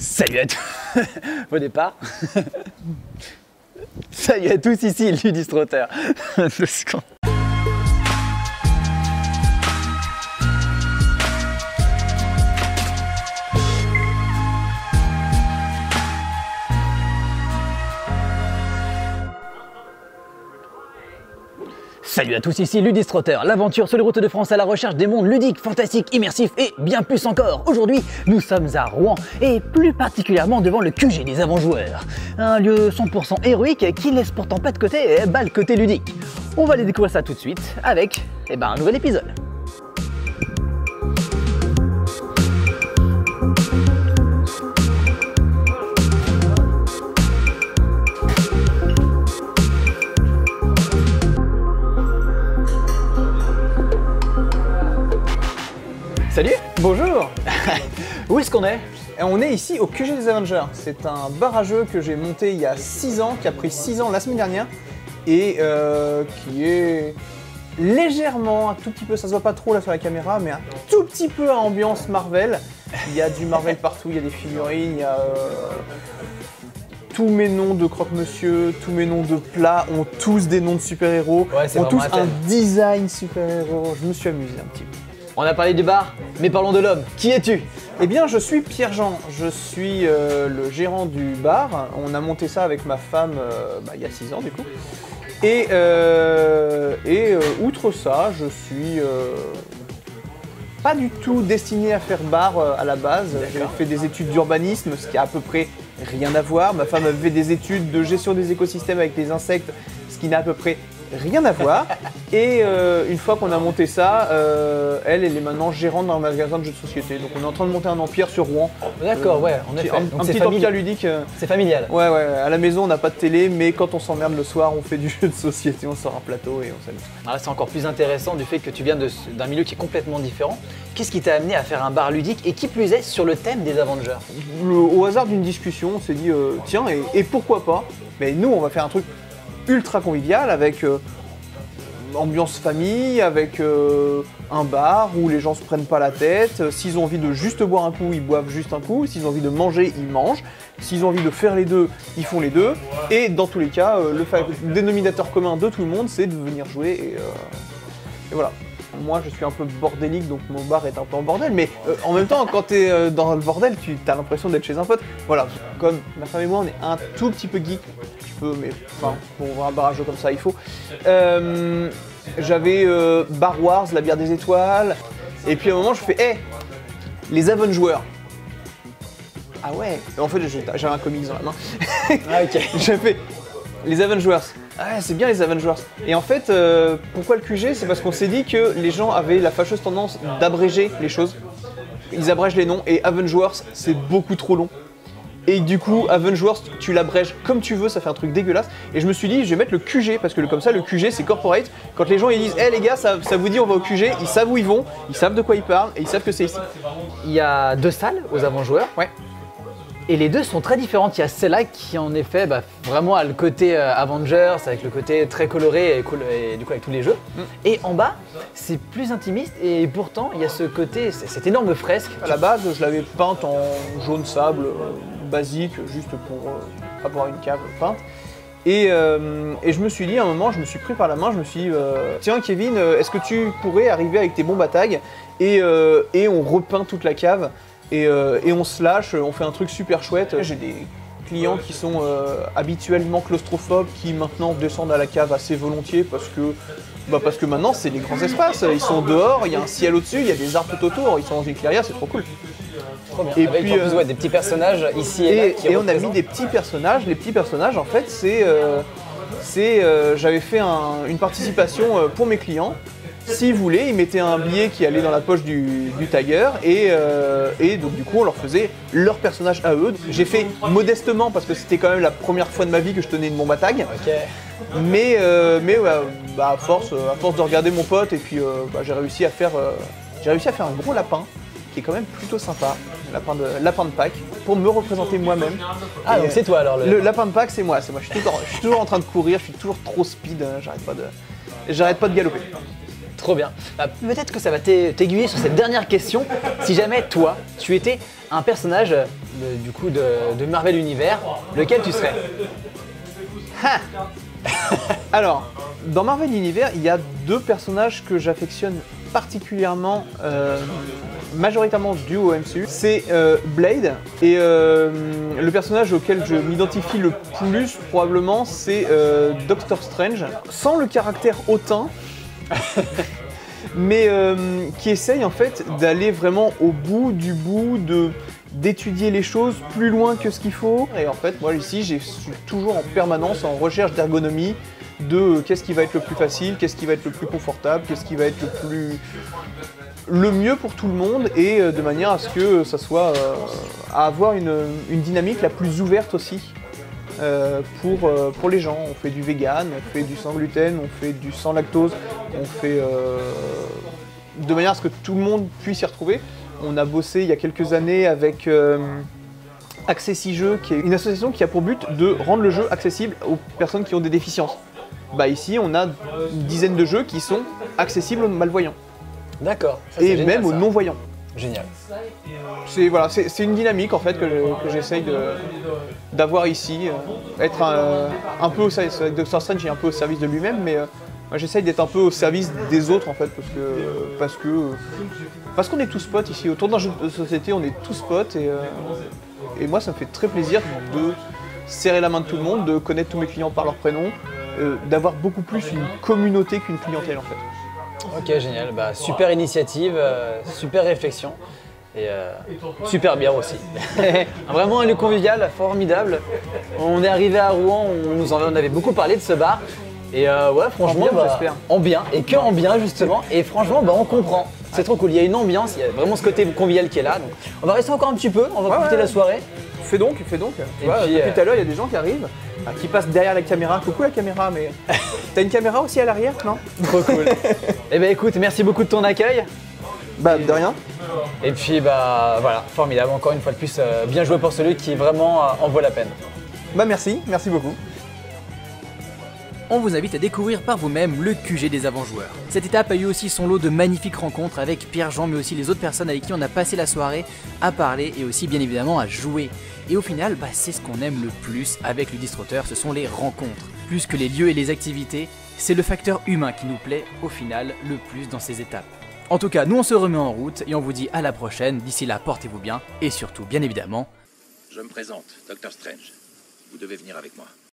Salut à tous. Au départ. Salut à tous, ici Ludistrotter. 2 secondes. Salut à tous, ici Ludistrotter, l'aventure sur les routes de France à la recherche des mondes ludiques, fantastiques, immersifs et bien plus encore. Aujourd'hui, nous sommes à Rouen et plus particulièrement devant le QG des avant-joueurs. Un lieu 100% héroïque qui laisse pourtant pas de côté le côté ludique. On va aller découvrir ça tout de suite avec un nouvel épisode. Salut. Bonjour. Où est-ce qu'on est? On est ici au QG des Avengers. C'est un bar à jeux que j'ai monté il y a 6 ans, qui a pris 6 ans la semaine dernière et qui est légèrement, un tout petit peu, ça se voit pas trop là sur la caméra, mais un tout petit peu à ambiance Marvel. Il y a du Marvel partout, il y a des figurines, il y a tous mes noms de croque-monsieur, tous mes noms de plats ont tous des noms de super-héros, ont tous un design super-héros. Je me suis amusé un petit peu. On a parlé du bar, mais parlons de l'homme. Qui es-tu? Eh bien, je suis Pierre-Jean, je suis le gérant du bar. On a monté ça avec ma femme il y a 6 ans du coup. Et outre ça, je suis pas du tout destiné à faire bar à la base. J'ai fait des études d'urbanisme, ce qui a à peu près rien à voir. Ma femme avait fait des études de gestion des écosystèmes avec les insectes, ce qui n'a à peu près rien à voir. Et une fois qu'on a monté ça, elle est maintenant gérante d'un magasin de jeux de société. Donc on est en train de monter un empire sur Rouen. D'accord, ouais, en effet. Un petit empire ludique. C'est familial. Ouais, à la maison on n'a pas de télé, mais quand on s'emmerde le soir, on fait du jeu de société, on sort un plateau et on s'amuse. Alors là, c'est encore plus intéressant du fait que tu viens d'un milieu qui est complètement différent. Qu'est-ce qui t'a amené à faire un bar ludique et qui plus est sur le thème des Avengers? Au hasard d'une discussion, on s'est dit tiens, et pourquoi pas? Mais nous, on va faire un truc ultra convivial avec ambiance famille, avec un bar où les gens se prennent pas la tête. S'ils ont envie de juste boire un coup, ils boivent juste un coup. S'ils ont envie de manger, ils mangent. S'ils ont envie de faire les deux, ils font les deux. Et dans tous les cas, le dénominateur commun de tout le monde, c'est de venir jouer. Et voilà. Moi, je suis un peu bordélique, donc mon bar est un peu en bordel. Mais en même temps, quand tu es dans le bordel, tu as l'impression d'être chez un pote. Voilà, comme ma femme et moi, on est un tout petit peu geek. Mais enfin, pour voir un bar à jeu comme ça, il faut. J'avais Bar Wars, la bière des étoiles, et puis à un moment je fais les Avengers. Ah ouais. Et en fait j'avais un comics dans la main. Ah ok. J'ai fait les Avengers. Ah ouais, c'est bien les Avengers. Et en fait, pourquoi le QG? C'est parce qu'on s'est dit que les gens avaient la fâcheuse tendance d'abréger les choses. Ils abrègent les noms, et Avengers c'est beaucoup trop long. Et du coup, Avengers, tu l'abrèges comme tu veux, ça fait un truc dégueulasse. Et je me suis dit, je vais mettre le QG, parce que comme ça, le QG, c'est corporate. Quand les gens ils disent, les gars, ça vous dit, on va au QG, ils savent où ils vont, ils savent de quoi ils parlent, et ils savent que c'est ici. Il y a 2 salles aux avant-joueurs. Ouais. Et les deux sont très différentes. Il y a celle-là qui, en effet, vraiment a le côté Avengers, avec le côté très coloré et du coup avec tous les jeux. Et en bas, c'est plus intimiste et pourtant, il y a ce côté, cette énorme fresque. À la base, je l'avais peinte en jaune sable, basique, juste pour avoir une cave peinte. Et je me suis dit, à un moment, je me suis pris par la main, je me suis dit, tiens Kevin, est-ce que tu pourrais arriver avec tes bombes à tag et on repeint toute la cave et on se lâche, on fait un truc super chouette. J'ai des clients qui sont habituellement claustrophobes, qui maintenant descendent à la cave assez volontiers parce que maintenant c'est des grands espaces, ils sont dehors, il y a un ciel au-dessus, il y a des arbres tout autour, ils sont dans une clairière, c'est trop cool. Trop bien. Et avec puis, en plus, des petits personnages ici et là. Et on a mis des petits personnages. Les petits personnages, en fait, j'avais fait une participation pour mes clients. S'ils voulaient, ils mettaient un billet qui allait dans la poche du tagueur et donc du coup on leur faisait leur personnage à eux. J'ai fait modestement parce que c'était quand même la première fois de ma vie que je tenais une bombe à tag. Okay. Mais à force de regarder mon pote et puis j'ai réussi à faire un gros lapin qui est quand même plutôt sympa, lapin de Pâques, pour me représenter moi-même. Ah donc c'est toi alors le lapin de Pâques, c'est moi. Je suis toujours en train de courir, je suis toujours trop speed, j'arrête pas de galoper. Trop bien. Peut-être que ça va t'aiguiller sur cette dernière question. Si jamais toi, tu étais un personnage du coup de Marvel Univers, lequel tu serais? Alors, dans Marvel Univers, il y a deux personnages que j'affectionne particulièrement, majoritairement dû au MCU. C'est Blade, et le personnage auquel je m'identifie le plus probablement, c'est Doctor Strange. Sans le caractère hautain, mais qui essaye en fait d'aller vraiment au bout du bout, d'étudier les choses plus loin que ce qu'il faut. Et en fait, moi ici, je suis toujours en permanence en recherche d'ergonomie, de qu'est-ce qui va être le plus facile, qu'est-ce qui va être le plus confortable, qu'est-ce qui va être le mieux pour tout le monde, et de manière à ce que ça soit à avoir une dynamique la plus ouverte aussi pour les gens. On fait du vegan, on fait du sans gluten, on fait du sans lactose, on fait de manière à ce que tout le monde puisse y retrouver. On a bossé il y a quelques années avec Accessi-Jeux, qui est une association qui a pour but de rendre le jeu accessible aux personnes qui ont des déficiences. Bah ici, on a une dizaine de jeux qui sont accessibles aux malvoyants. D'accord. Et même aux non-voyants. Génial. C'est une dynamique en fait que j'essaye d'avoir ici. Être un peu au service. Doctor Strange est un peu au service de lui-même, mais moi j'essaye d'être un peu au service des autres en fait, parce qu'on est tous potes ici. Autour d'un jeu de société, on est tous potes, et moi ça me fait très plaisir de serrer la main de tout le monde, de connaître tous mes clients par leur prénom, d'avoir beaucoup plus une communauté qu'une clientèle en fait. Ok, génial. Bah, super initiative, super réflexion et super bière aussi. Vraiment un lieu convivial, formidable. On est arrivé à Rouen, on avait beaucoup parlé de ce bar. Et ouais, franchement, j'espère. En bien, et que en bien justement. Et franchement, on comprend. C'est trop cool. Il y a une ambiance, il y a vraiment ce côté convivial qui est là. Donc, on va rester encore un petit peu, on va profiter de la soirée. Fais donc. Tu vois, puis, depuis tout à l'heure, il y a des gens qui arrivent, qui passent derrière la caméra. Coucou la caméra, mais t'as une caméra aussi à l'arrière, non? Trop cool. Eh ben écoute, merci beaucoup de ton accueil. Bah de rien. Et puis bah voilà, formidable. Encore une fois de plus, bien joué pour celui qui vraiment en vaut la peine. Bah merci beaucoup. On vous invite à découvrir par vous-même le QG des avant-joueurs. Cette étape a eu aussi son lot de magnifiques rencontres avec Pierre-Jean, mais aussi les autres personnes avec qui on a passé la soirée à parler et aussi bien évidemment à jouer. Et au final, c'est ce qu'on aime le plus avec le Ludistrotter, ce sont les rencontres. Plus que les lieux et les activités, c'est le facteur humain qui nous plaît au final le plus dans ces étapes. En tout cas, nous on se remet en route et on vous dit à la prochaine. D'ici là, portez-vous bien et surtout, bien évidemment, Je me présente, Doctor Strange. Vous devez venir avec moi.